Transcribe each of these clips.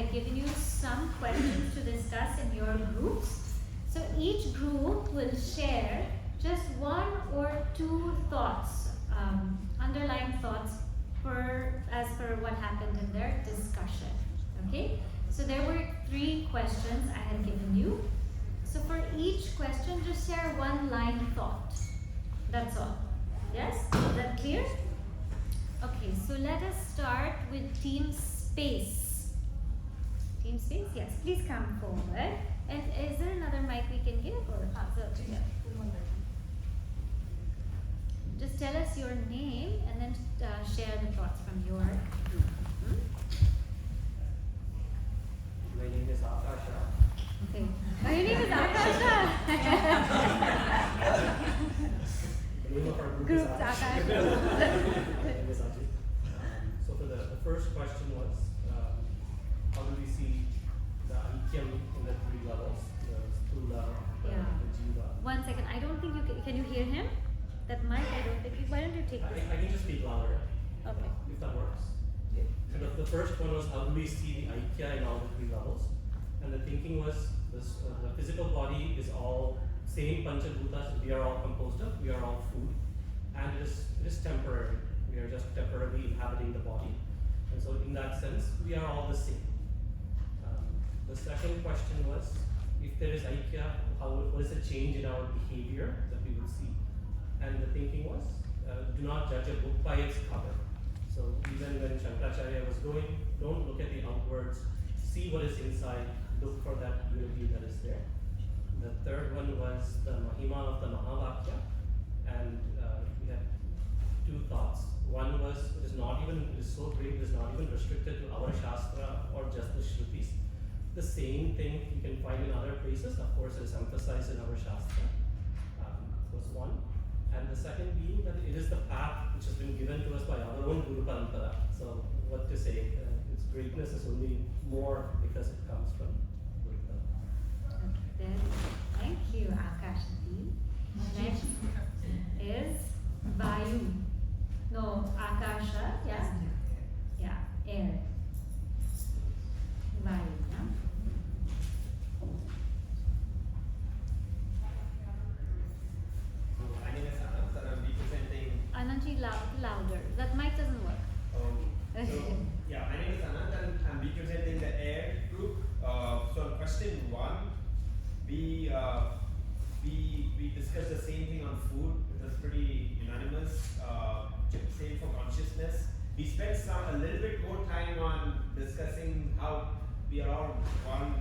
had given you some questions to discuss in your groups. So each group will share just one or two thoughts, underlying thoughts as per what happened in their discussion. Okay? So there were 3 questions I had given you. So for each question, just share one line thought. That's all. Yes? Is that clear? Okay, so let us start with Team Space. Team Space, yes. Please come forward. And is there another mic we can give? Or yeah. Just tell us your name and then share the thoughts from your group. My name is Akasha. Okay. Oh, your name is Akasha. The name of our group Group is Akasha. Akasha. My name is Ajit. So for the first question was, how do we see the Aikyam in the 3 levels? The Stula, the Jiva. 1 second. I don't think you can you hear him? That mic, I don't think. Why don't you take this? I can just speak louder. Okay. If that works. So the first one was, how do we see the Aikya in all the 3 levels? And the thinking was, this, the physical body is all same Panchabhutas we are all composed of, we are all food. And it is temporary. We are just temporarily inhabiting the body. And so in that sense, we are all the same. The second question was, if there is Aikya, what is the change in our behavior that we will see? And the thinking was, do not judge a book by its cover. So even when Shankaracharya was going, don't look at the outwards, see what is inside, look for that unity that is there. The third one was the Mahima of the Mahavakya, and we had 2 thoughts. One was, it is so great, it is not even restricted to our Shastra or just the Shrutis. The same thing you can find in other places, of course it is emphasized in our Shastra, was one. And the second being that it is the path which has been given to us by our own Guru Parampara. So what to say, its greatness is only more because it comes from Guru Parampara. Okay, thank you, Akashati. Next is Vayu. No, Akasha, yeah? Yeah, air. Vayu, yeah? My name is Anand and I'm representing. Anandji, louder. That mic doesn't work. My name is Anand and I'm representing the AIR group. So on question 1, we discussed the same thing on food. It was pretty unanimous. Same for consciousness. We spent a little bit more time on discussing how we are all one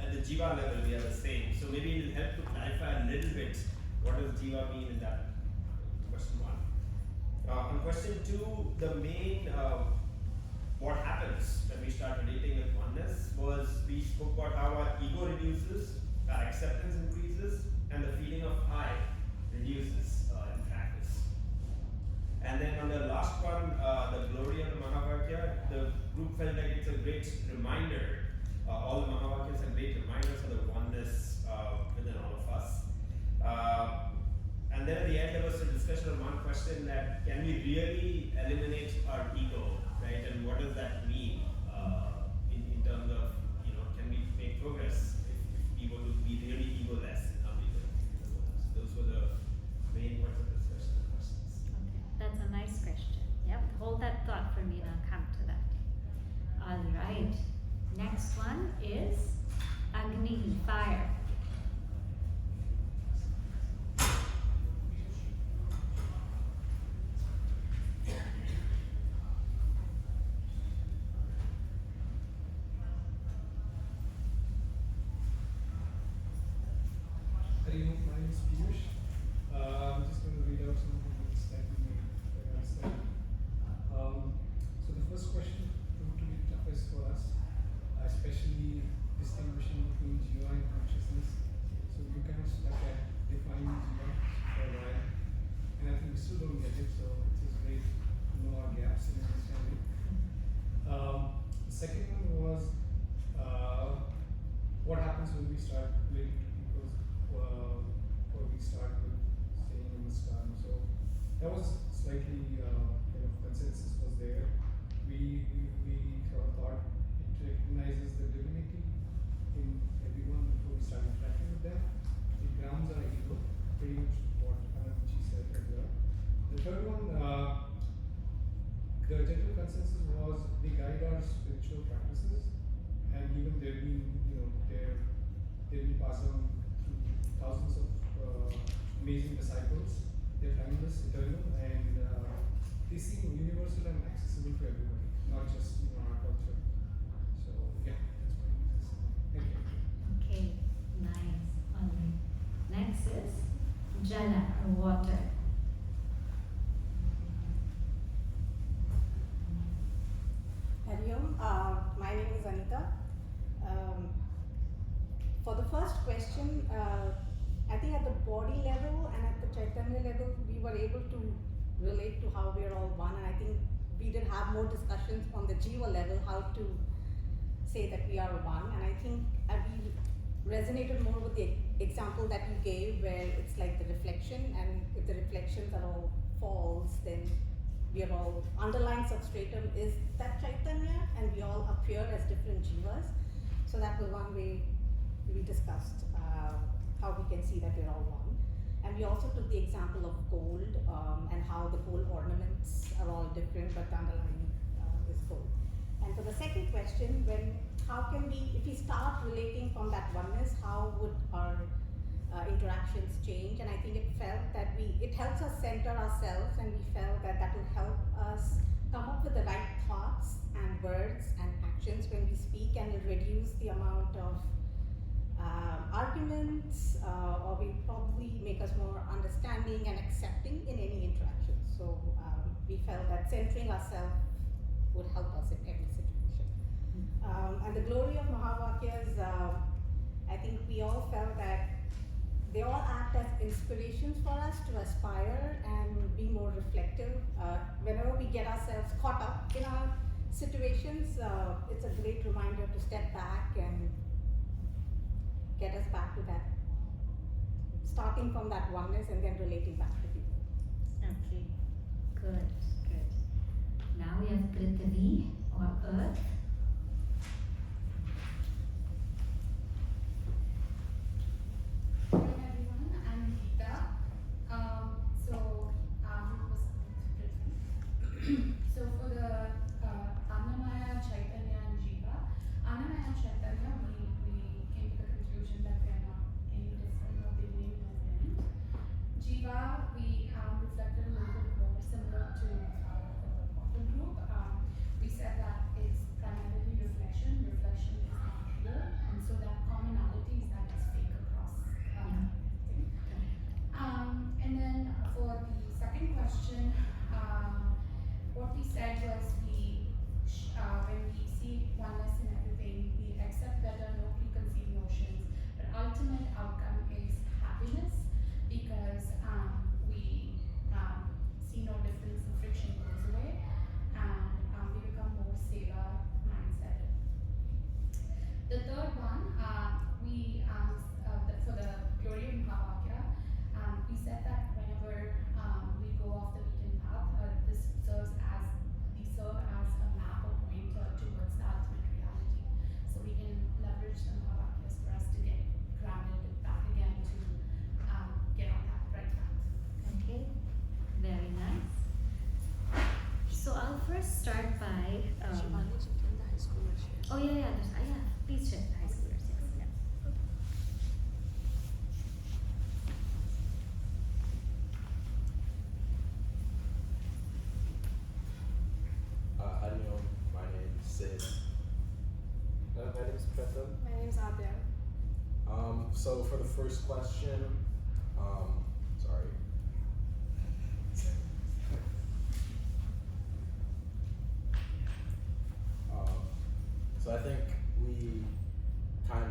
at the Jiva level. We are the same. So maybe it will help to clarify a little bit what does Jiva mean in that question 1. On question 2, the main what happens when we start relating with oneness was we spoke about how our ego reduces, our acceptance increases, and the feeling of I reduces in practice. And then on the last one, the glory of the Mahavakya, the group felt like it's a great reminder. All the Mahavakyas are great reminders of the oneness within all of us. And then at the end, there was a discussion on one question that can we really eliminate our ego, right? And what does that mean in terms of, can we make progress if we were to be really egoless in how we live? So those were the main points of discussion and questions. Okay, that's a nice question. Yep, hold that thought for me and I'll come to that. All right, next one is Agni, fire. My name is Piyush. I'm just going to read out some of the notes that we made. So the first question proved to be toughest for us, especially distinguishing between jiva and consciousness. So we kind of stuck at defining jiva for a while, and I think we still don't get it. So it is great to know our gaps in understanding. The second one was what happens when we start relating to people's or we start with saying namaskar. So that was slightly consensus was there. We sort of thought it recognizes the they've been, they've been passed on through thousands of amazing disciples. They're timeless, eternal, and they seem universal and accessible to everybody, not just our culture. So yeah, that's my answer. Thank you. Okay, nice. Alright. Next is Jala or water. Hariom, my name is Anita. For the first question, I think at the body level and at the Chaitanya level, we were able to relate to how we are all one, and I think we did have more discussions on the Jiva level, how to say that we are one, and I think we resonated more with the example that you gave, where it's like the reflection, and if the reflections are all false, then we are all, underlying substratum is that Chaitanya, and we all appear as different jivas. So that was one way we discussed how we can see that we're all one. And we also took the example of gold and how the gold ornaments are all different, but the underlying is gold. And for the second question, how can we, if we start relating from that oneness, how would our interactions change? And I think it helps us center ourselves, and we felt that that will help us come up with the right thoughts and words and actions when we speak, and will reduce the amount of arguments, or will probably make us more understanding and accepting in any interaction. So we felt that centering ourselves would help us in every situation. And the glory of Mahavakyas, I think we all felt that they all act as inspirations for us to aspire and be more reflective. Whenever we get ourselves caught up in our situations, it's a great reminder to step back and get us back to that, starting from that oneness and then relating back to people. Okay, good. Now we have Prithvi or earth. Hello everyone, I'm Geeta. So for the Annamaya, Chaitanya and Jiva, Annamaya and Chaitanya, we came to the conclusion that they are not any different or they remain different. Jiva, we reflected a little bit more similar to the group. We said that it's primarily reflection is not real, and so that commonality is that it's fake across everything. And then for the second question, what we said was when we see oneness in everything, we accept better, no preconceived notions, but ultimate outcome is happiness, because we see no difference, the friction goes away, and we become more seva mindset. The third one, for the glory of Mahavakya, we said that whenever we go off the beaten path, we serve as a map or pointer towards the ultimate reality. So we can leverage the Mahavakyas for us to get grounded back again to get on that right path. Okay, very nice. So I'll first start by. Oh yeah. Please share the high schoolers. Yes. How do you know? My name's Sid. My name's Pratham. My name is Adya. So for the first question, sorry. So I think we kind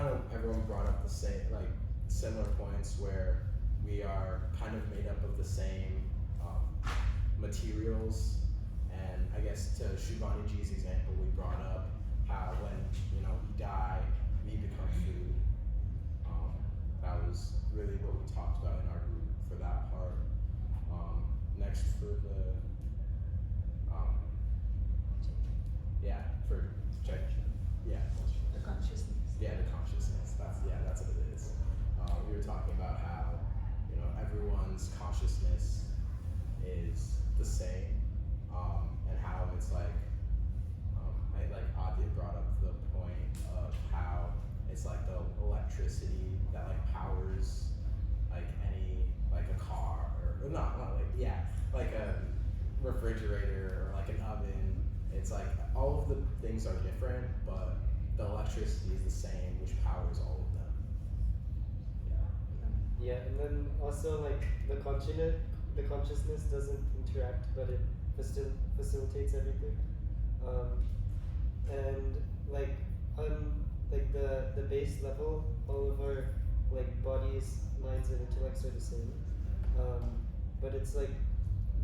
of everyone brought up the same, like similar points where we are kind of made up of the same materials. And I guess to Shubhani Ji's example, we brought up how when we die, we become food. That was really what we talked about in our group for that part. Next for the The consciousness. the consciousness. That's what it is. We were talking about how everyone's consciousness is the same, and how it's like Adya brought up the point of not like, yeah, like a refrigerator or like an oven. It's like all of the things are different, but the electricity is the same, which powers all of them. Yeah, and then also like the consciousness doesn't interact, but it facilitates everything. And like on like the base level, all of our like bodies, minds, and intellects are the same. But it's like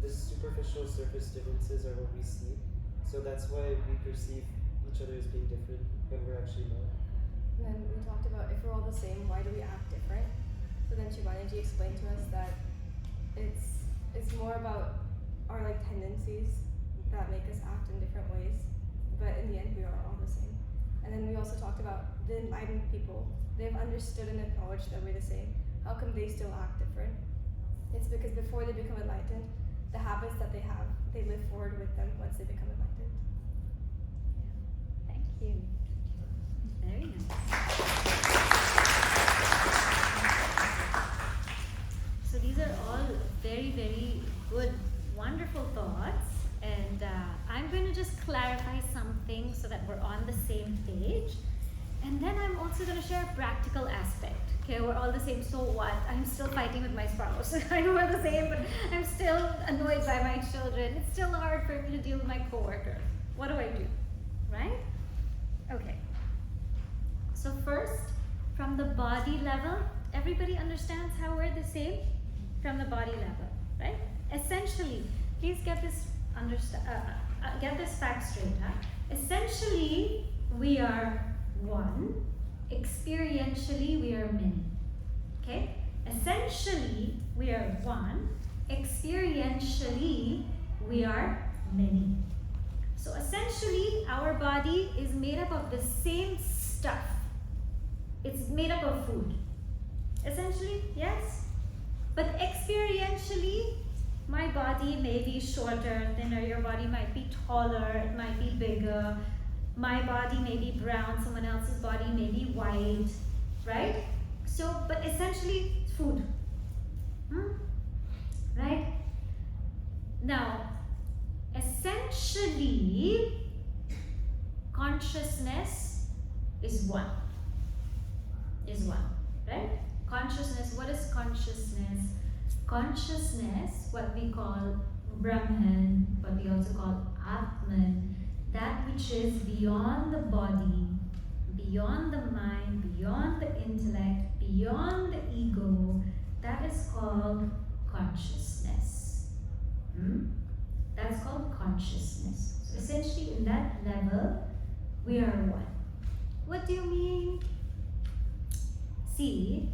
the superficial surface differences are what we see. So that's why we perceive each other as being different when we're actually not. And then we talked about if we're all the same, why do we act different? So then Shivanaji explained to us that it's more about our like tendencies that make us act in different ways. But in the end, we are all the same. And then we also talked about the enlightened people. They've understood and acknowledged that we're the same. How come they still act different? It's because before they become enlightened, the habits that they have, they live forward with them once they become enlightened. Thank you. Very nice. So these are all very, very good, wonderful thoughts. And I'm going to just clarify something so that we're on the same page. And then I'm also going to share a practical aspect. Okay, we're all the same, so what? I'm still fighting with my spouse. I know we're the same, but I'm still annoyed by my children. It's still hard for me to deal with my coworker. What do I do? Right? Okay. So first, from the body level, everybody understands how we're the same? From the body level, right? Essentially, please get this fact straight, huh? Essentially, we are one. Experientially, we are many. Okay? Essentially, we are one. Experientially, we are many. So essentially, our body is made up of the same stuff. It's made up of food. Essentially, yes? But experientially, my body may be shorter, thinner, your body might be taller, it might be bigger. My body may be brown, someone else's body may be white, right? So, but essentially, it's food. Right? Now, essentially, consciousness is one. Right? Consciousness, what is consciousness? Consciousness, what we call Brahman, what we also call Atman, that which is beyond the body, beyond the mind, beyond the intellect, beyond the ego, that is called consciousness. That's called consciousness. So essentially, in that level, we are one. What do you mean? See,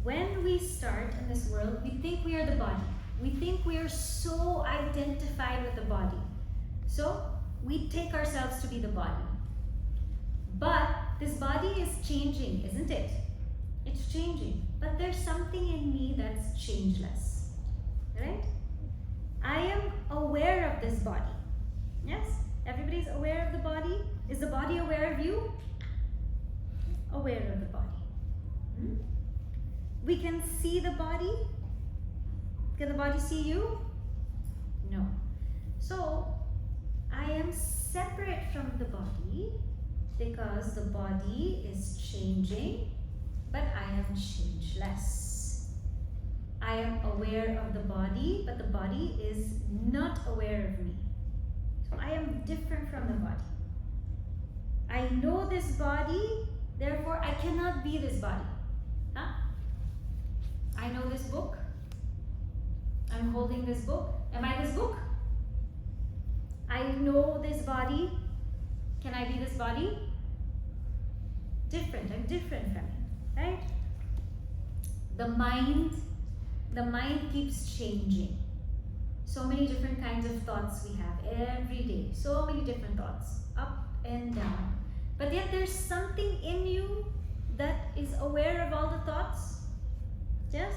when we start in this world, we think we are the body. We think we are so identified with the body. So, we take ourselves to be the body. But this body is changing, isn't it? It's changing. But there's something in me that's changeless. Right? I am aware of this body. Yes? Everybody's aware of the body? Is the body aware of you? Aware of the body. We can see the body. Can the body see you? No. So, I am separate from the body because the body is changing, but I am changeless. I am aware of the body, but the body is not aware of me. So I am different from the body. I know this body, therefore I cannot be this body. Huh? I know this book. I'm holding this book. Am I this book? I know this body. Can I be this body? Different. I'm different from it, right? The mind keeps changing. So many different kinds of thoughts we have every day. So many different thoughts, up and down. But yet there's something in you that is aware of all the thoughts. Yes?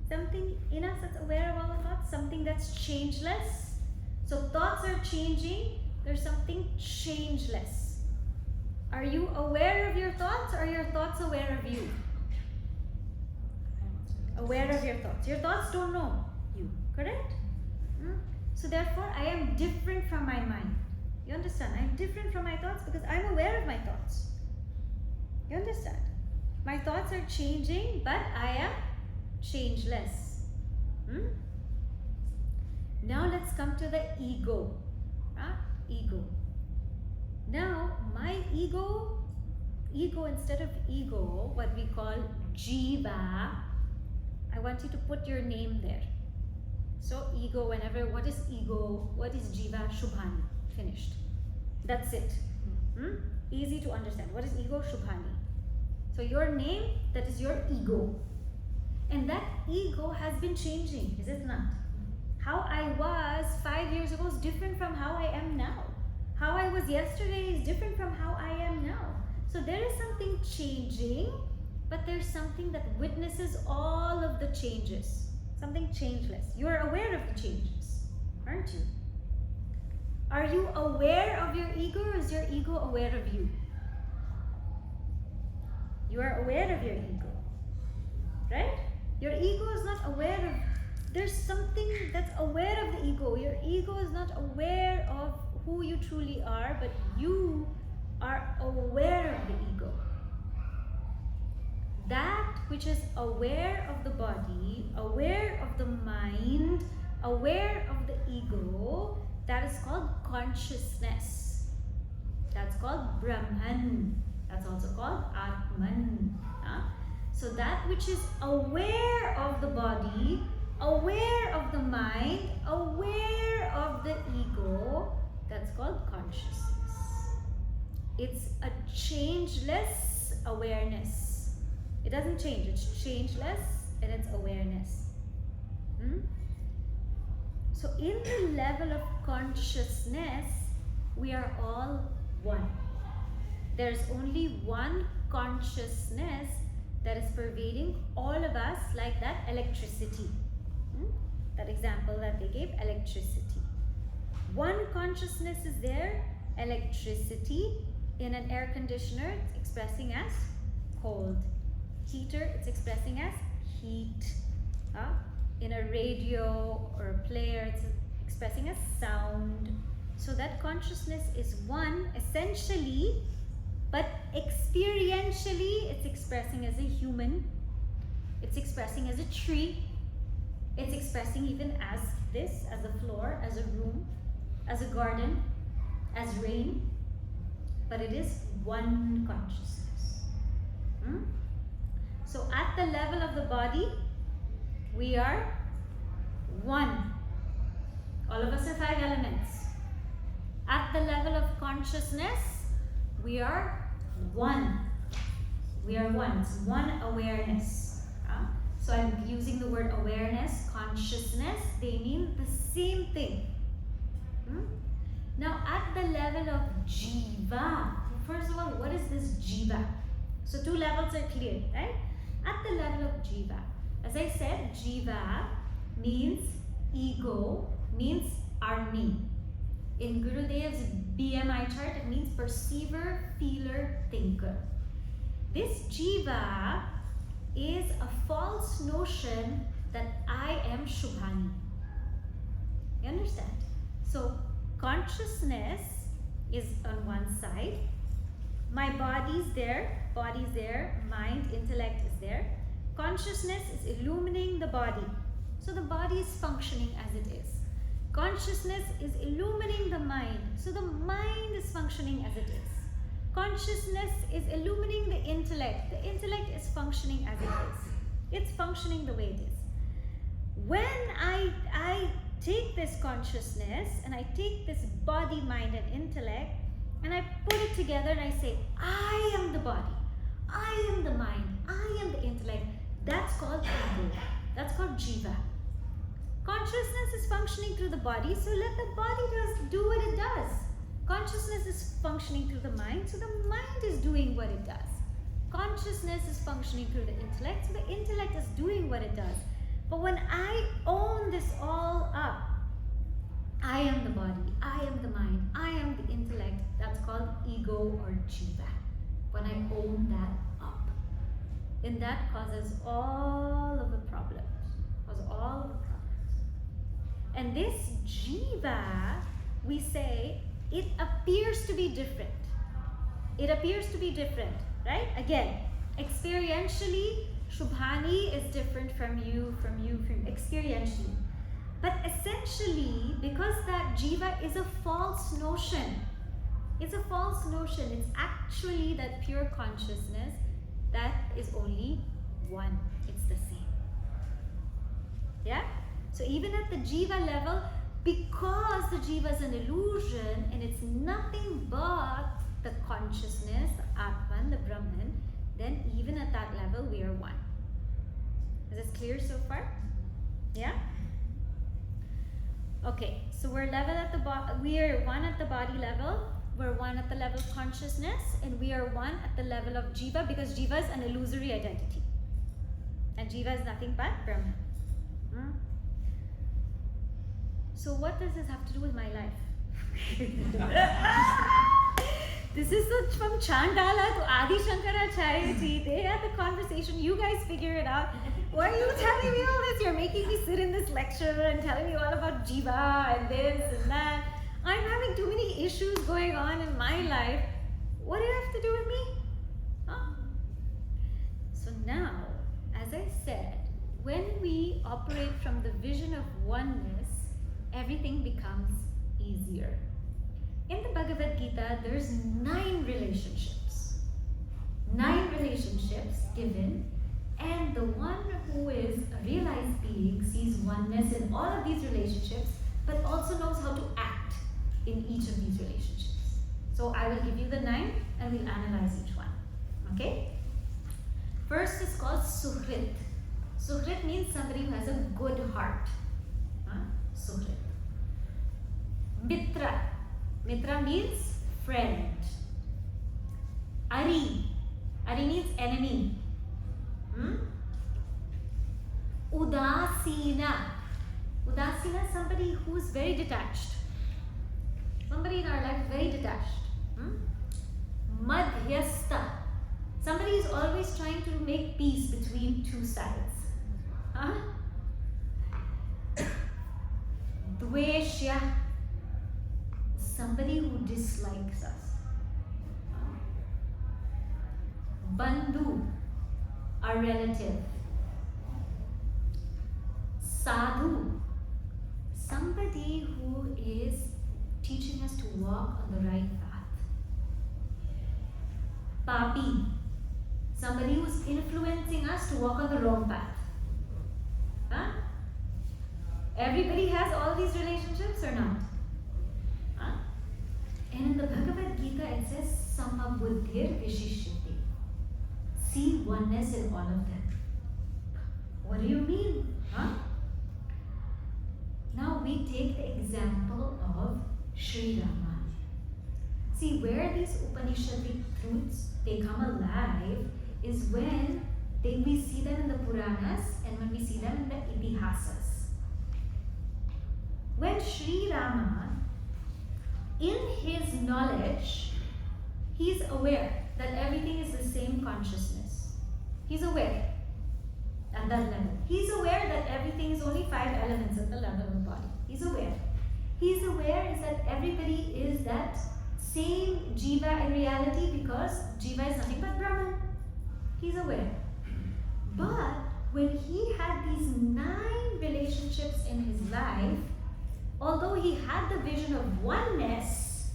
Something in us that's aware of all the thoughts, something that's changeless. So thoughts are changing, there's something changeless. Are you aware of your thoughts or are your thoughts aware of you? Aware of your thoughts. Your thoughts don't know you, correct? So therefore, I am different from my mind. You understand? I am different from my thoughts because I am aware of my thoughts. You understand? My thoughts are changing, but I am changeless. Now let's come to the ego. Ego. Now, my ego instead of ego, what we call jiva, I want you to put your name there. So ego, what is ego? What is jiva? Shubhani. Finished. That's it. Easy to understand. What is ego? Shubhani. So your name, that is your ego. And that ego has been changing, is it not? How I was 5 years ago is different from how I am now. How I was yesterday is different from how I am now. So there is something changing, but there's something that witnesses all of the changes. Something changeless. You are aware of the changes, aren't you? Are you aware of your ego, or is your ego aware of you? You are aware of your ego, right? Your ego is not aware of, there's something that's aware of the ego. Your ego is not aware of who you truly are, but you are aware of the ego. That which is aware of the body, aware of the mind, aware of the ego, that is called consciousness. That's called Brahman. That's also called Atman. So that which is aware of the body, aware of the mind, aware of the ego, that's called consciousness. It's a changeless awareness. It doesn't change, it's changeless and it's awareness. So in the level of consciousness, we are all one. There's only one consciousness that is pervading all of us, like that electricity. That example that they gave, electricity. One consciousness is there, electricity. In an air conditioner, it's expressing as cold. Heater, it's expressing as heat. In a radio or a player, it's expressing as sound. So that consciousness is one essentially, but experientially it's expressing as a human, it's expressing as a tree, it's expressing even as this, as a floor, as a room, as a garden, as rain, but it is one consciousness. So at the level of the body, we are one. All of us are 5 elements. At the level of consciousness, we are one. We are one. It's one awareness. So I'm using the word awareness, consciousness. They mean the same thing. Now at the level of jiva, first of all, what is this jiva? So 2 levels are clear, right? At the level of jiva, as I said, jiva means ego, means army. In Gurudev's BMI chart, it means perceiver, feeler, thinker. This jiva is a false notion that I am Shubhani. You understand? So consciousness is on one side. My body's there, mind, intellect is there. Consciousness is illumining the body. So the body is functioning as it is. Consciousness is illumining the mind. So the mind is functioning as it is. Consciousness is illumining the intellect. The intellect is functioning as it is. It's functioning the way it is. When I take this consciousness and I take this body, mind and intellect and I put it together and I say, I am the body, I am the mind, I am the intellect, that's called ego. That's called jiva. Consciousness is functioning through the body, so let the body just do what it does. Consciousness is functioning through the mind, so the mind is doing what it does. Consciousness is functioning through the intellect, so the intellect is doing what it does. But when I own this all up, I am the body, I am the mind, I am the intellect, that's called ego or jiva. When I own that up. then that causes all of the problems. And this jiva, we say, it appears to be different. It appears to be different, right? Again, experientially, Shubhani is different from you, experientially. But essentially, because that jiva is a false notion, it's actually that pure consciousness that is only one. It's the same. Yeah? So even at the jiva level, because the jiva is an illusion and it's nothing but the consciousness, the Atman, the Brahman, then even at that level we are one. Is this clear so far? Yeah? Okay, so we're we are one at the body level, we're one at the level of consciousness, and we are one at the level of jiva, because jiva is an illusory identity. And jiva is nothing but Brahman. So what does this have to do with my life? This is from Chandala to Adi Shankaracharya ji. They had the conversation. You guys figure it out. Why are you telling me all this? You're making me sit in this lecture and telling me all about jiva and this and that. I'm having too many issues going on in my life. What do you have to do with me? Huh? So now, as I said, when we operate from the vision of oneness, everything becomes easier. In the Bhagavad Gita, there's 9 relationships. 9 relationships given, and the one who is a realized being sees oneness in all of these relationships, but also knows how to act in each of these relationships. So I will give you the 9 and we'll analyze each one. Okay? First is called Suhrit. Suhrit means somebody who has a good heart. Suhrit. Mitra. Mitra means friend. Ari. Ari means enemy. Udasina. Udasina is somebody who is very detached. Somebody in our life very detached. Madhyasta. Somebody is always trying to make peace between two sides. Dveshya. Somebody who dislikes us. Bandhu, our relative. Sadhu, somebody who is teaching us to walk on the right path. Papi, somebody who's influencing us to walk on the wrong path. Everybody has all these relationships or not? And in the Bhagavad Gita it says Samabuddhir Vishishyate. See oneness in all of them. What do you mean? Now we take the example of Sri Rama. See, where these Upanishadic truths they come alive is when we see them in the Puranas and when we see them in the Itihasas. When Sri Rama, in his knowledge, he's aware that everything is the same consciousness. He's aware at that level. He's aware that everything is only 5 elements at the level of the body. He's aware. He's aware is that everybody is that same jiva in reality because jiva is nothing but Brahman. He's aware. But when he had these 9 relationships in his life, although he had the vision of oneness,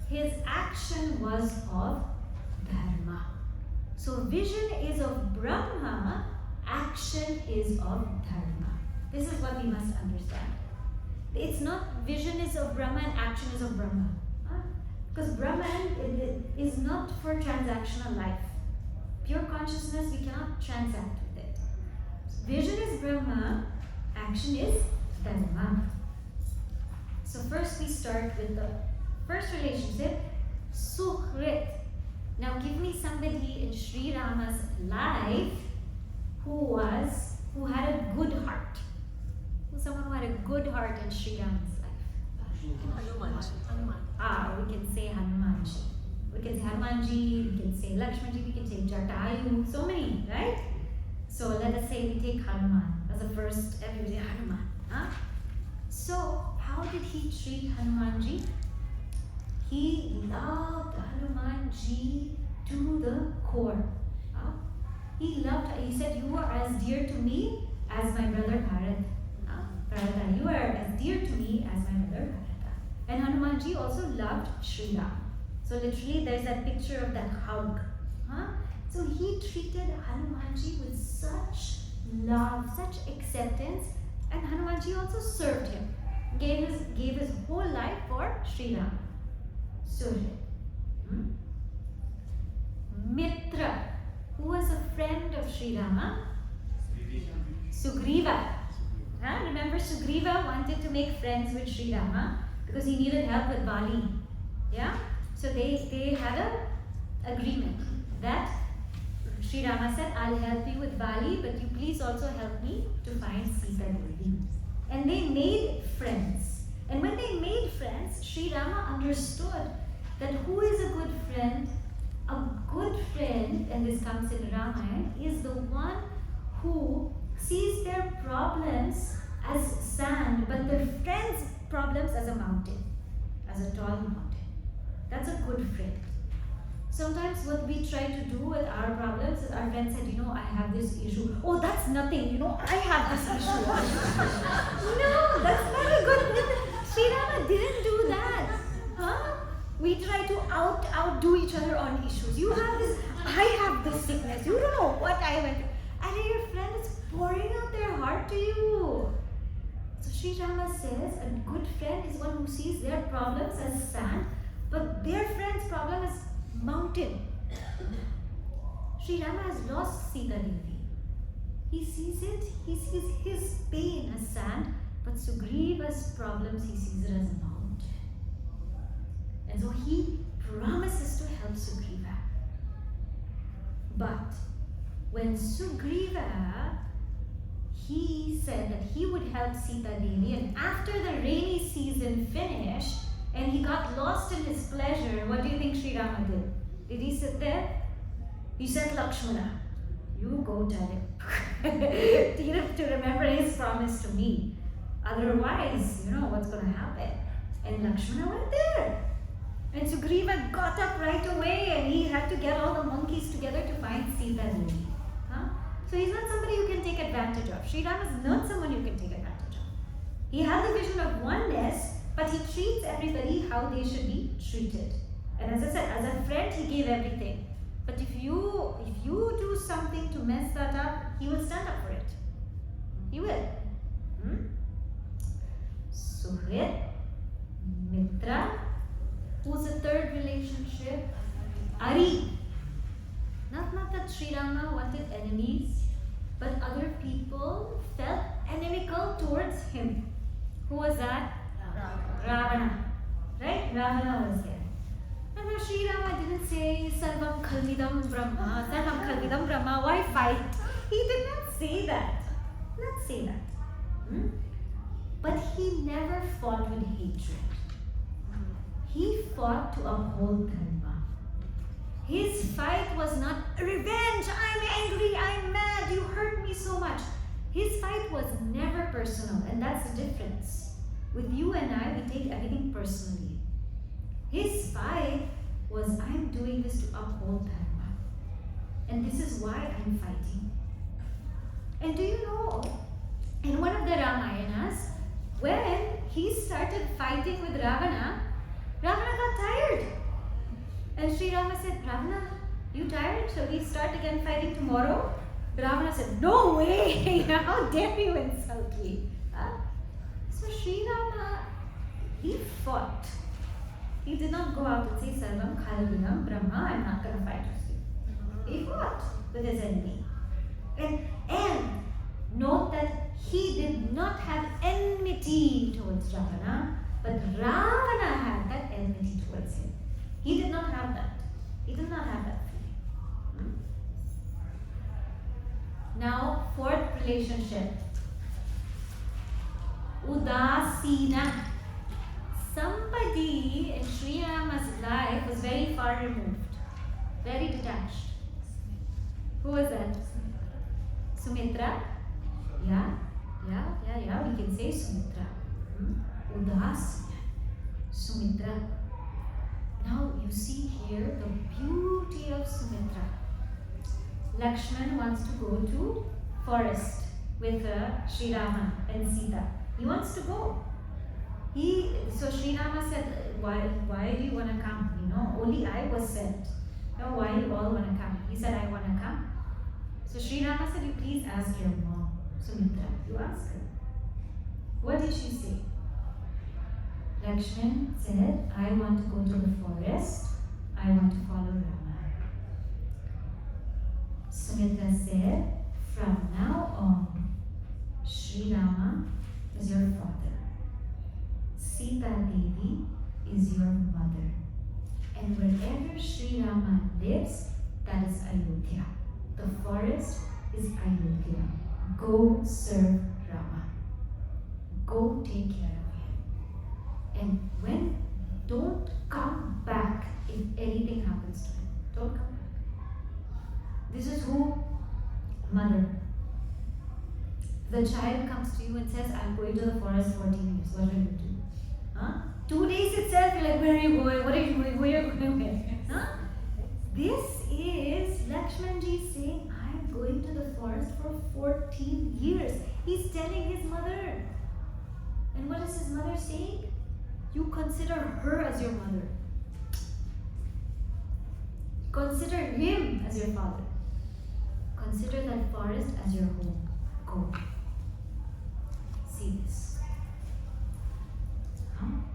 his action was of dharma. So vision is of Brahma, action is of dharma. This is what we must understand. It's not vision is of Brahma and action is of Brahma. Because Brahman is not for transactional life. Pure consciousness, we cannot transact with it. Vision is Brahma, action is dharma. So first we start with the first relationship, Suhrit. Now give me somebody in Sri Rama's life who had a good heart. Who's someone who had a good heart in Sri Rama's life? Hanuman. We can say Hanumanji. We can say Hanumanji, we can say say Lakshmanaji, we can take Jatayu, so many, right? So let us say we take Hanuman as a first everyday Hanuman. Huh? So how did he treat Hanumanji? He loved Hanumanji to the core. Huh? He said, you are as dear to me as my brother Bharat. Bharata, you are as dear to me as my brother Bharata. And Hanumanji also loved Sri Ram. So literally there's that picture of that hug. Huh? So he treated Hanumanji with such love, such acceptance, and Hanumanji also served him. Gave his whole life for Sri Ram. Surya. Mitra, who was a friend of Sri Rama? Sugriva. Remember, Sugriva wanted to make friends with Sri Rama because he needed help with Bali. Yeah? So they had an agreement that Sri Rama said, I'll help you with Bali, but you please also help me to find Sita Devi. And they made friends. And when they made friends, Sri Rama understood that who is a good friend? A good friend, and this comes in Ramayana, is the one who sees their problems as sand, but their friends' problems as a mountain, as a tall mountain. That's a good friend. Sometimes what we try to do with our problems is our friend said, I have this issue. Oh, that's nothing, I have this issue. No, that's not a good friend. Sri Rama didn't do that. Huh? We try to outdo each other on issues. You have this, I have this sickness. You don't know what I went through. And your friend is pouring out their heart to you. So Sri Rama says a good friend is one who sees their problems as sand, but their friend's problem is mountain. Sri Rama has lost Sita Devi. He sees his pain as sand, but Sugriva's problems he sees it as a mountain. And so he promises to help Sugriva. But when Sugriva, he said that he would help Sita Devi, and after the rainy season finished and he got lost in his pleasure, what do you think Sri Rama did? Did he sit there? He said, Lakshmana, you go tell him to remember his promise to me. Otherwise, what's going to happen. And Lakshmana went there. And Sugriva got up right away and he had to get all the monkeys together to find Sita Devi. Huh? So he's not somebody you can take advantage of. Sri Rama is not someone you can take advantage of. He has a vision of oneness, but he treats everybody how they should be treated. And as I said, as a friend, he gave everything. But if you do something to mess that up, he will stand up for it. He will. Suhrit, Mitra. Who's the third relationship? Ari. Not that Sri Rama wanted enemies, but other people felt inimical towards him. Who was that? Ravana. Right? Ravana was there. And now Sri Rama didn't say, Sarvam Khalvidam Brahma, why fight? He did not say that. Not say that. But he never fought with hatred. He fought to uphold dharma. His fight was not revenge, I'm angry, I'm mad, you hurt me so much. His fight was never personal, and that's the difference. With you and I, we take everything personally. His fight was, I'm doing this to uphold dharma. And this is why I'm fighting. And do you know, in one of the Ramayanas, when he started fighting with Ravana got tired. And Sri Rama said, Ravana, you tired? Shall we start again fighting tomorrow? Ravana said, no way! How dare you insult me? So Sri Rama, he fought. He did not go out and say, Sarvam Khalvinam Brahma, I'm not going to fight with you. He fought with his enemy. And note that he did not have enmity towards Ravana, but Ravana had that enmity towards him. He did not have that. He did not have that feeling. Now, fourth relationship. Udasina. Somebody in Sri Rama's life was very far removed. Very detached. Who was that? Sumitra? Yeah, we can say Sumitra. Udas, Sumitra. Now you see here the beauty of Sumitra. Lakshman wants to go to forest with Sri Rama and Sita. He wants to go. So Sri Rama said, why do you want to come? Only I was sent. Now why you all want to come? He said, I want to come. So Sri Rama said, you please ask your mom, Sumitra. You ask her. What did she say? Lakshman said, I want to go to the forest. I want to follow Rama. Sumitra said, from now on, Sri Rama is your father. Sita Devi is your mother. And wherever Sri Rama lives, that is Ayodhya. The forest is Ayodhya. Go serve Rama. Go take care of him. And don't come back if anything happens to him. Don't come back. This is who? Mother. The child comes to you and says, I'm going to the forest 14 years. What will you do? 2 days itself, you're like, where are you going? What are you doing? Where are you going? This is Lakshmanji saying, I'm going to the forest for 14 years. He's telling his mother. And what is his mother saying? You consider her as your mother. Consider him as your father. Consider that forest as your home. Go. See this.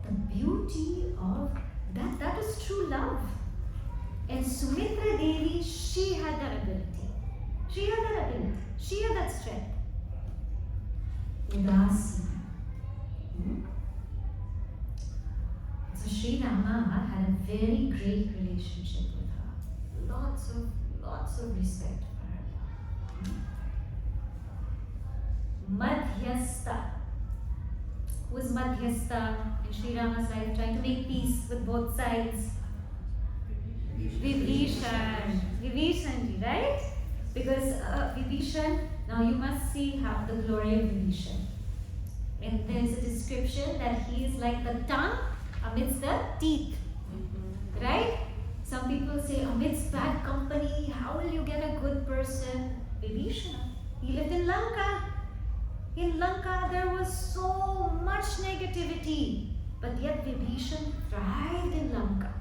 The beauty of that is true love. And Sumitra Devi, she had that ability. She had that strength. Udasina. So Sri Rama had a very great relationship with her. Lots of respect for her. Madhyastha. Who was Madhyastha in Sri Rama's life, trying to make peace with both sides? Vibhishan, right? Because Vibhishan, now you must see how the glory of Vibhishan. And there is a description that he is like the tongue amidst the teeth. Right? Some people say, amidst bad company, how will you get a good person? Vibhishan. He lived in Lanka. In Lanka, there was so much negativity. But yet Vibhishan thrived in Lanka.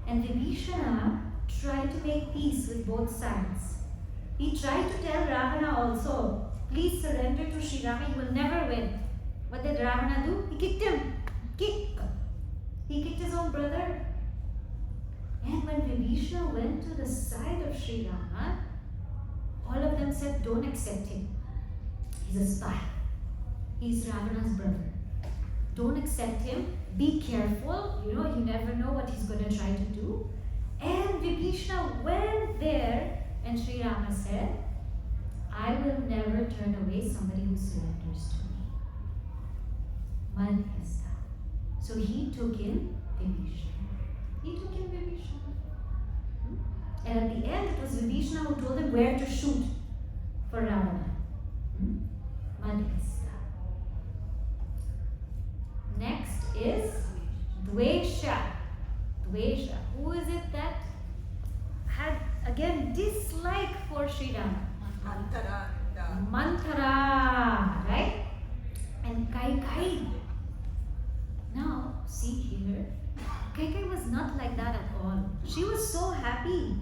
And Vibhishana tried to make peace with both sides. He tried to tell Ravana also, please surrender to Sri Rama, you will never win. What did Ravana do? He kicked him. He kicked his own brother. And when Vibhishana went to the side of Sri Rama, all of them said, don't accept him. He's a spy. He's Ravana's brother. Don't accept him. Be careful. You never know what he's going to try to do. And Vibhishana went there and Sri Rama said, I will never turn away somebody who surrenders to me. Madhyastha. So he took in Vibhishana. And at the end, it was Vibhishana who told him where to shoot for Ravana. Madhyastha. Next is Dvesha. Who is it that had again dislike for Sri Rama? Manthara, right? And Kaikai. Now, see here, Kaikai was not like that at all. She was so happy.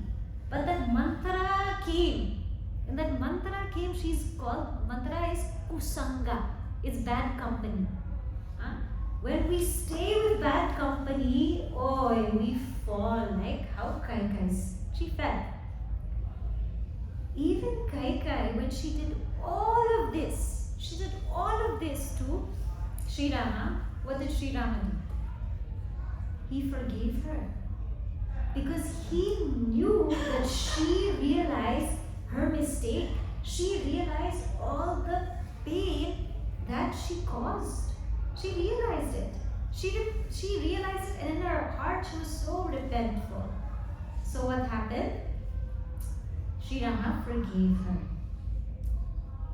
But that Manthara came. And that Manthara came, Manthara is Kusanga. It's bad company. When we stay with bad company, we fall like how Kaikai, she fell. Even Kaikai, when she did all of this to Sri Rama, what did Sri Rama do? He forgave her. Because he knew that she realized her mistake. She realized all the pain that she caused. She realized it. She realized it, and in her heart she was so repentful. So what happened? Sri Rama forgave her.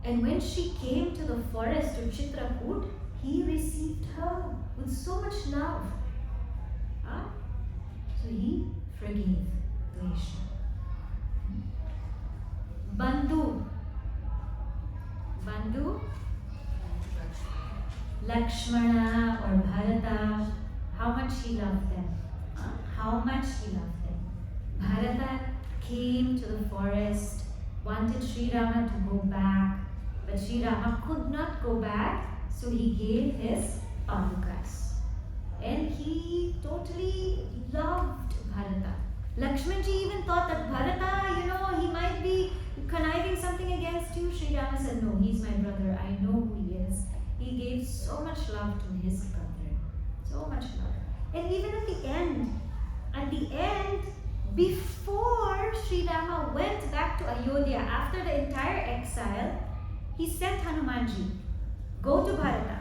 And when she came to the forest of Chitrakoot, he received her with so much love. Huh? So he forgave Dvesha. Bandhu. Bandhu, Lakshmana or Bharata, how much he loved them. Huh? How much he loved them. Bharata came to the forest, wanted Sri Rama to go back, but Sri Rama could not go back, so he gave his padukas. And he totally loved Bharata. Lakshmanji even thought that Bharata, he might be conniving something against you. Sri Rama said, no, he's my brother. I know who he is. He gave so much love to his brother. So much love. And even at the end, before Sri Rama went back to Ayodhya after the entire exile, he sent Hanumanji, go to Bharata,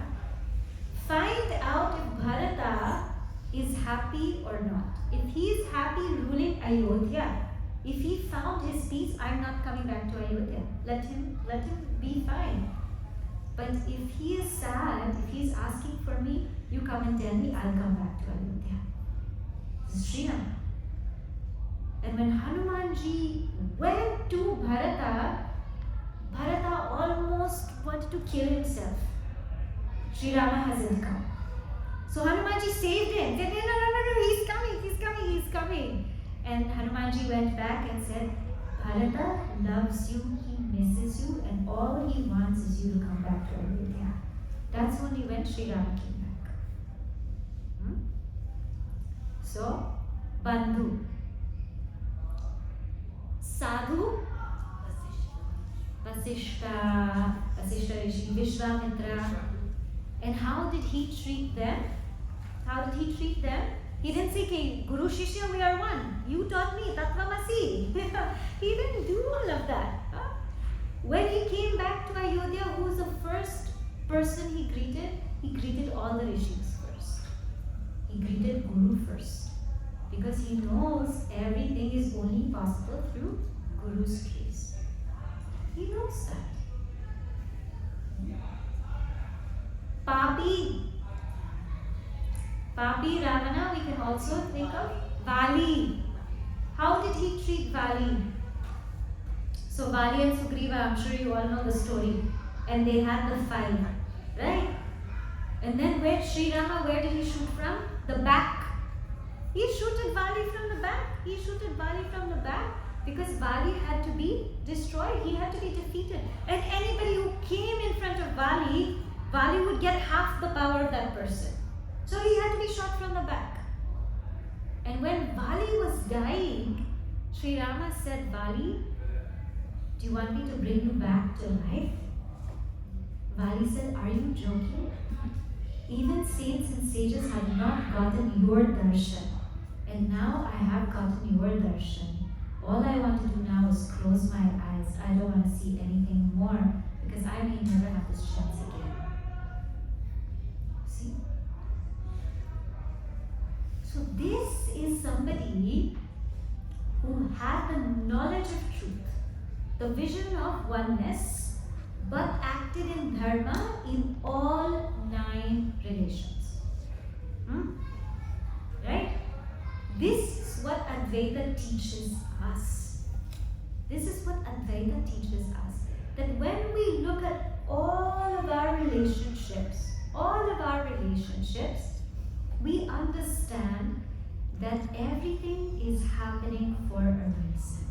find out if Bharata is happy or not. If he is happy ruling Ayodhya, if he found his peace, I'm not coming back to Ayodhya. Let him be fine. But if he is sad, if he is asking for me, you come and tell me, I'll come back to Ayodhya. This is Sri Rama. And when Hanumanji went to Bharata, Bharata almost wanted to kill himself. Sri Rama hasn't come. So Hanumanji saved him. Said, no, he's coming. And Hanumanji went back and said, Bharata loves you, he misses you, and all he wants is you to come back to Ayodhya. That's only when Sri Rama came back. So, Bandhu. Sadhu, Vasishta Rishi, Vishwamitra. And how did he treat them? He didn't say, okay, Guru Shishya, we are one. You taught me, Tattvamasi. He didn't do all of that. Huh? When he came back to Ayodhya, who was the first person he greeted? He greeted all the rishis first. He greeted Guru first. Because he knows everything is only possible through Guru's grace. He knows that. Papi Ravana, we can also think of Vali. How did he treat Vali? So Vali and Sugriva, I'm sure you all know the story. And they had the fight, right? And then where did he shoot from? The back. He shooted Vali from the back. Because Vali had to be destroyed. He had to be defeated. And anybody who came in front of Vali would get half the power of that person. So he had to be shot from the back. And when Vali was dying, Sri Rama said, Vali, do you want me to bring you back to life? Vali said, are you joking? Even saints and sages have not gotten your darshan. And now I have gotten your darshan. All I want to do now is close my eyes. I don't want to see anything more because I may never have this chance again. See? So this is somebody who had the knowledge of truth, the vision of oneness, but acted in dharma in all 9 relations. Right? This is what Advaita teaches us. That when we look at all of our relationships, we understand that everything is happening for a reason.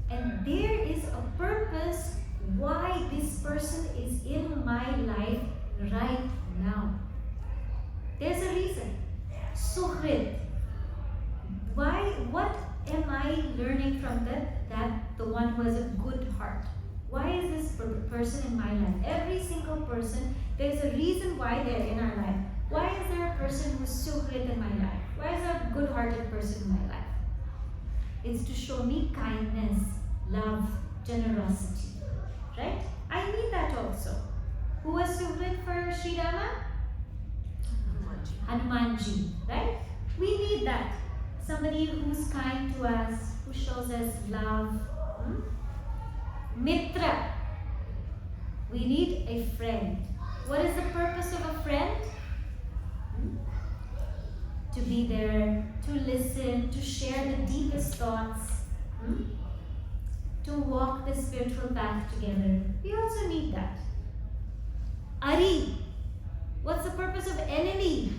And there is a purpose why this person is in my life right now. There's a reason. Suhrit. What am I learning from the one who has a good heart? Why is this person in my life? Every single person, there's a reason why they're in our life. Why is there a person who's suhrit in my life? Why is there a good-hearted person in my life? It's to show me kindness, love, generosity. Right? I need that also. Who was suhrit for Sri Rama? Hanumanji. Right? We need that. Somebody who's kind to us, who shows us love. Mitra. We need a friend. What is the purpose of a friend? To be there, to listen, to share the deepest thoughts, to walk the spiritual path together. We also need that. Ari. What's the purpose of enemy?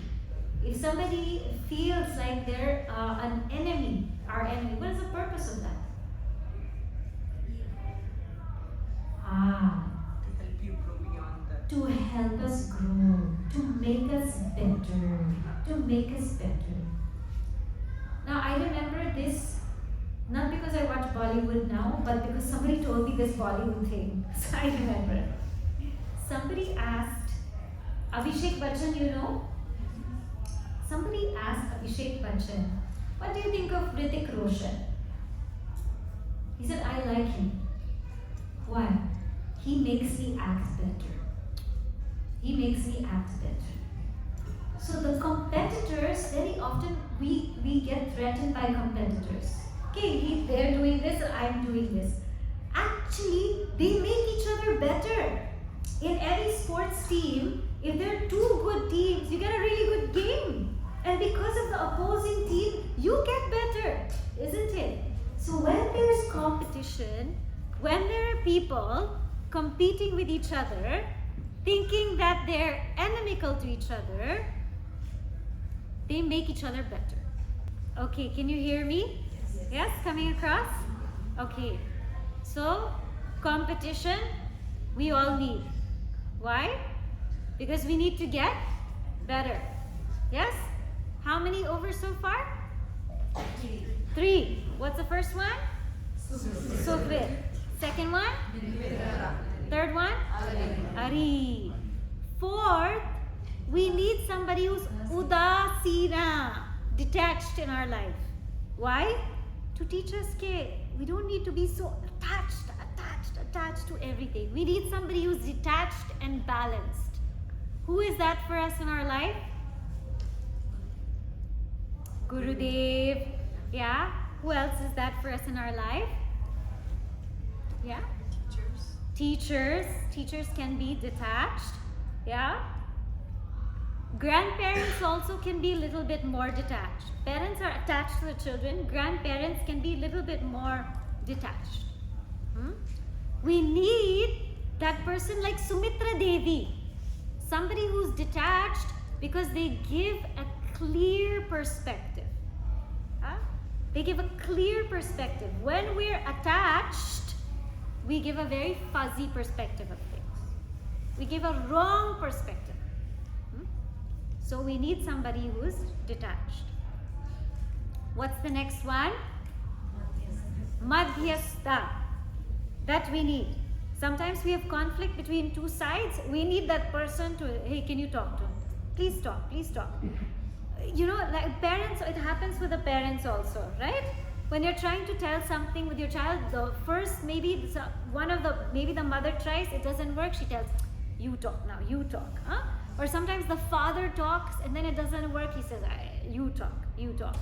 If somebody feels like they're an enemy, our enemy, what is the purpose of that? To help you grow beyond that. To help us grow, to make us better, to make us better. Now I remember this, not because I watch Bollywood now, but because somebody told me this Bollywood thing. So I remember it. Somebody asked, Abhishek Bachchan, you know? Somebody asked Abhishek Bachchan, what do you think of Hrithik Roshan? He said, I like him. Why? He makes me act better. He makes me act better. So the competitors, very often we get threatened by competitors. Okay, they're doing this, I'm doing this. Actually, they make each other better. In any sports team, if there are two good teams, you get a really good game. And because of the opposing team, you get better, isn't it? So when there's competition, when there are people competing with each other, thinking that they're inimical to each other, they make each other better. Okay, can you hear me? Yes, coming across? Okay, so competition we all need. Why? Because we need to get better. Yes? How many over so far? 3. What's the first one? Sukrit. Second one? Third one? Ari. Fourth, we need somebody who's udasina, detached in our life. Why? To teach us we don't need to be so attached to everything. We need somebody who's detached and balanced. Who is that for us in our life? Gurudev. Yeah. Who else is that for us in our life? Yeah. Teachers. Teachers can be detached. Yeah. Grandparents also can be a little bit more detached. Parents are attached to the children. Grandparents can be a little bit more detached. We need that person like Sumitra Devi. Somebody who's detached because they give a clear perspective. They give a clear perspective. When we're attached, we give a very fuzzy perspective of things. We give a wrong perspective. So we need somebody who's detached. What's the next one? Madhyastha. That we need. Sometimes we have conflict between two sides. We need that person to, hey, can you talk to him? Please talk, please talk. You know, like parents, it happens with the parents also, right? When you're trying to tell something with your child, the first maybe the mother tries, it doesn't work, she tells, you talk now, you talk. Or sometimes the father talks and then it doesn't work, he says, you talk, you talk.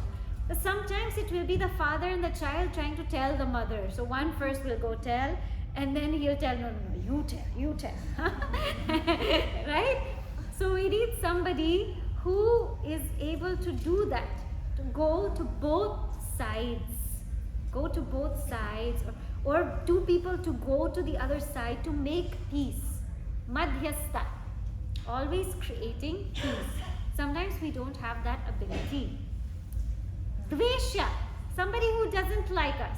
But sometimes it will be the father and the child trying to tell the mother. So one first will go tell and then he'll tell, no, you tell. Right? So we need somebody who is able to do that, to go to both sides. Go to both sides, or two people to go to the other side to make peace. Madhyastha. Always creating peace. Sometimes we don't have that ability. Dvesha. Somebody who doesn't like us.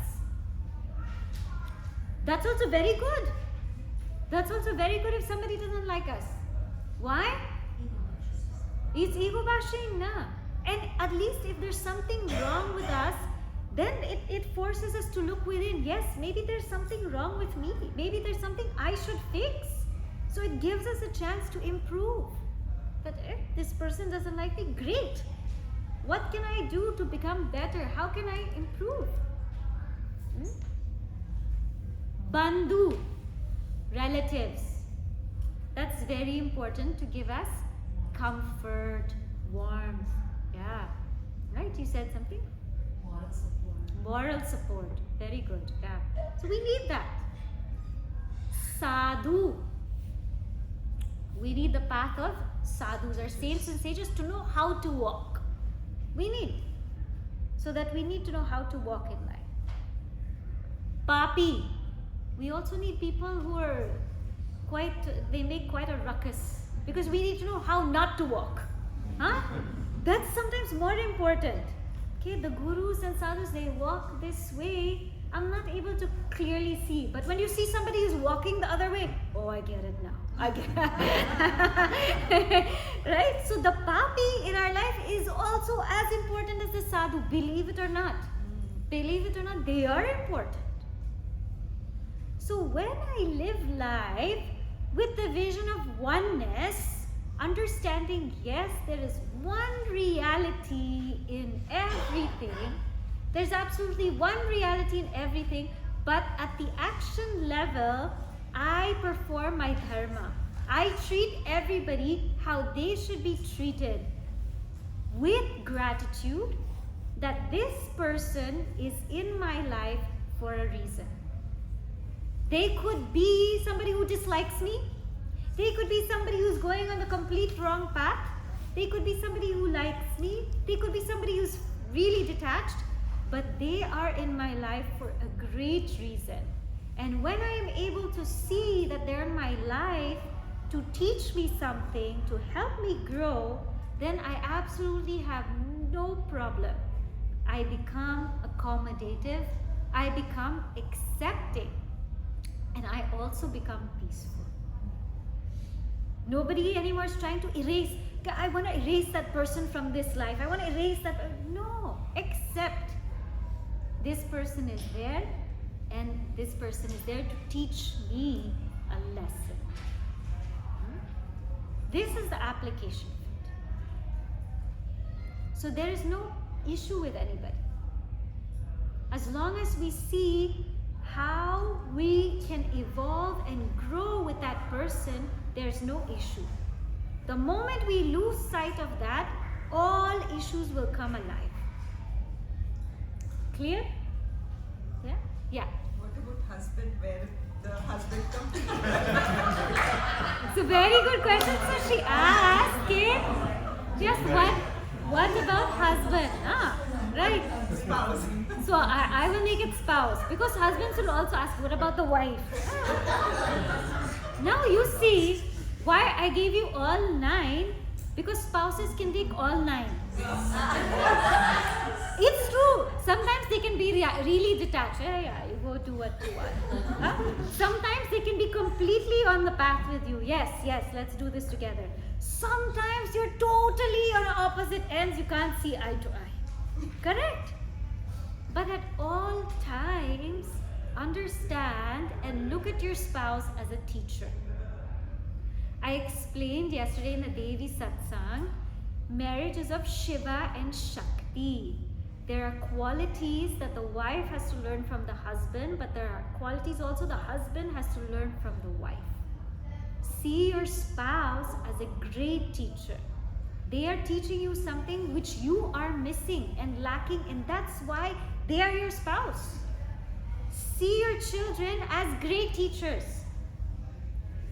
That's also very good. That's also very good if somebody doesn't like us. Why? It's ego bashing, na. And at least if there's something wrong with us, then it forces us to look within. Yes, maybe there's something wrong with me. Maybe there's something I should fix. So it gives us a chance to improve. That if this person doesn't like me, great. What can I do to become better? How can I improve? Bandhu, relatives. That's very important to give us comfort, warmth. Yeah. Right? You said something? Moral support. Very good. Yeah. So we need that. Sadhu. We need the path of sadhus or saints and sages to know how to walk. We need. So that we need to know how to walk in life. Papi. We also need people who are they make quite a ruckus. Because we need to know how not to walk. Huh? That's sometimes more important. Okay, the gurus and sadhus, they walk this way. I'm not able to clearly see. But when you see somebody who's walking the other way, oh, I get it now. I get it. Right? So the papi in our life is also as important as the sadhu. Believe it or not. Believe it or not, they are important. So when I live life with the vision of oneness, understanding, yes, there is one reality in everything. There's absolutely one reality in everything, but at the action level, I perform my dharma. I treat everybody how they should be treated, with gratitude that this person is in my life for a reason. They could be somebody who dislikes me. They could be somebody who's going on the complete wrong path. They could be somebody who likes me. They could be somebody who's really detached. But they are in my life for a great reason. And when I am able to see that they're in my life to teach me something, to help me grow, then I absolutely have no problem. I become accommodative. I become accepting. And I also become peaceful. Nobody anymore is trying to erase. I want to erase that person from this life. I want to erase that. No, accept. This person is there, and this person is there to teach me a lesson. This is the application of it. So there is no issue with anybody. As long as we see how we can evolve and grow with that person, there's no issue. The moment we lose sight of that, all issues will come alive. Clear? Yeah? Yeah. What about husband, where the husband comes? It's a very good question. So she asked, okay, just what about husband? Right. Spouse. So I will make it spouse, because husbands will also ask, what about the wife? Now you see why I gave you all 9, because spouses can take all 9. It's true. Sometimes they can be really detached. Yeah, you go do what you want. Sometimes they can be completely on the path with you. Yes, let's do this together. Sometimes you're totally on opposite ends. You can't see eye to eye. Correct? But at all times, understand and look at your spouse as a teacher. I explained yesterday in the Devi Satsang, marriage is of Shiva and Shakti. There are qualities that the wife has to learn from the husband, but there are qualities also the husband has to learn from the wife. See your spouse as a great teacher. They are teaching you something which you are missing and lacking, and that's why they are your spouse. See your children as great teachers.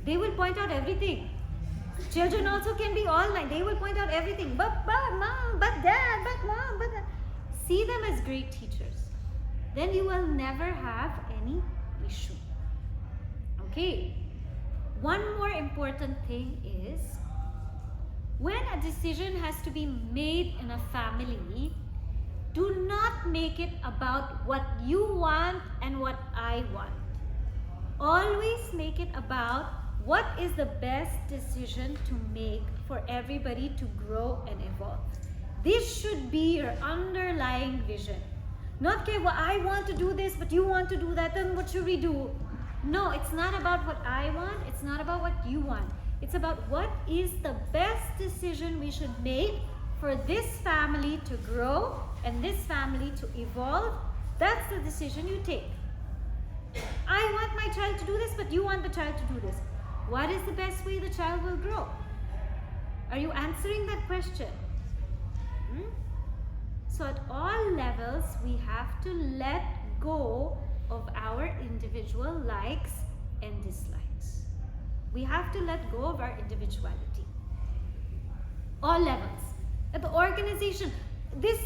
They will point out everything. Children also can be all like, they will point out everything. But mom, but dad, but mom, but dad. See them as great teachers. Then you will never have any issue. Okay. One more important thing is, when a decision has to be made in a family, do not make it about what you want and what I want. Always make it about what is the best decision to make for everybody to grow and evolve. This should be your underlying vision. Not, okay, well, I want to do this, but you want to do that, then what should we do? No, it's not about what I want, it's not about what you want. It's about what is the best decision we should make for this family to grow and this family to evolve. That's the decision you take. I want my child to do this, but you want the child to do this. What is the best way the child will grow? Are you answering that question? So at all levels, we have have to let go of our individual likes and dislikes. We have to let go of our individuality. All levels. At the organization, this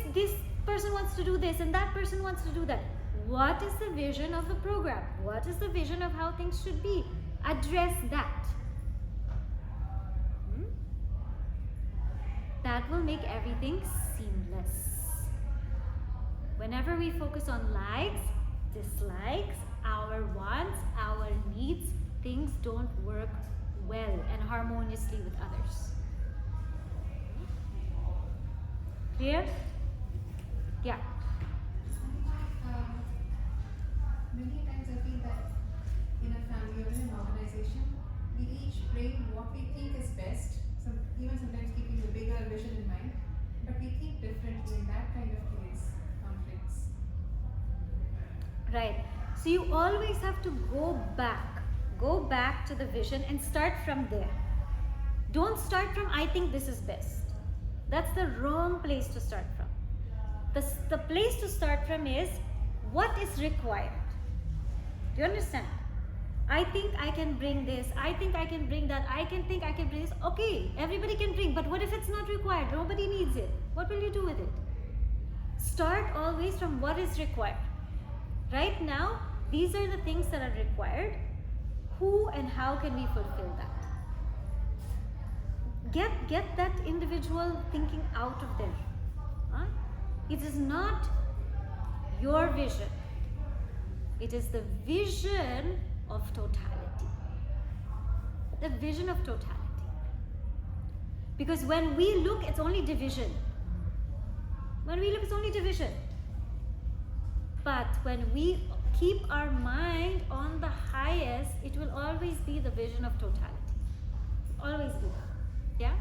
person wants to do this and that person wants to do that. What is the vision of the program? What is the vision of how things should be? Address that. That will make everything seamless. Whenever we focus on likes, dislikes, our wants, our needs, things don't work well and harmoniously with others. Clear? Yeah. Many times I feel that in a family or in an organization, we each bring what we think is best, even sometimes keeping the bigger vision in mind, but we think differently, and that kind of creates conflicts. Right. So you always have to go back to the vision and start from there. Don't start from I think this is best. That's the wrong place to start from. The place to start from is what is required. Do you understand? I think I can bring this, I think I can bring that, I can think I can bring this. Okay, everybody can bring, but what if it's not required? Nobody needs it. What will you do with it? Start always from what is required. Right now, these are the things that are required. Who and how can we fulfill that? Get that individual thinking out of there. Huh? It is not your vision. It is the vision of totality. The vision of totality. Because when we look, it's only division. When we look, it's only division. But when we keep our mind on the highest, it will always be the vision of totality. Always be. Yeah?